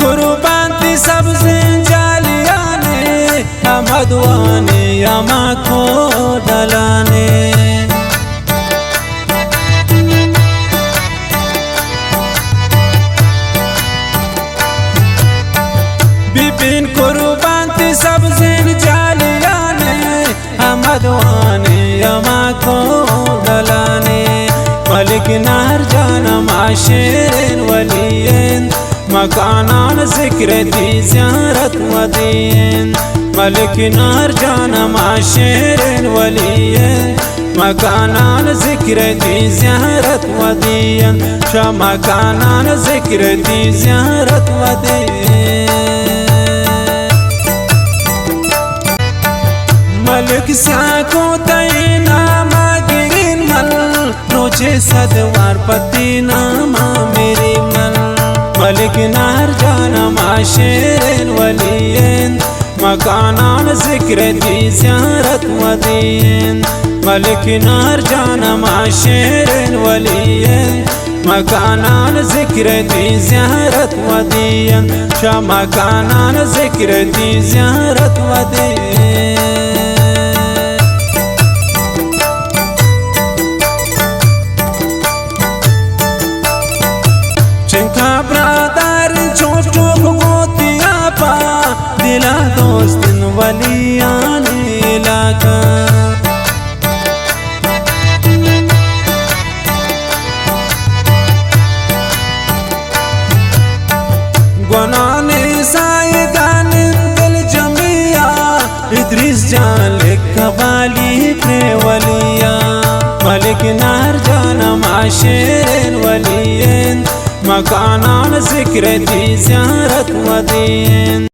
कुर्बान सब जिंजालियाने अमदवाने यमा को डलाने। बिपिन कुर्बान सब जिंजालियाने अमदवाने यमा को डलाने। मलिक नार जाना माशेर वलियन मकाना ज़िक्रती ज़ियारत वदीन। मलिक नार जाना माशेर वलियन मकाना ज़िक्रती ज़ियारत वदीन। शा मकाना ज़िक्रती ज़ियारत वदीन। मलिक साको तैना मागिरिन मल रोचे सदवार पति नामा मेरी मल। मलिक नार जाना माशेर वलियन मकाना ज़िक्रती ज़ियारत वदीन। मलिक नार जाना माशेर वलियन मकाना ज़िक्रती ज़ियारत वदीन। शा मकाना ज़िक्रती ज़ियारत वदीन। दिला दोस्तन वलियान इलाका गुनाने सायदान दिल जमिया इद्रिस जान कबाली पे वलिया। मलिक नार जाना माशेर वलियन मकाना ज़िक्रती ज़ियारत वदीन।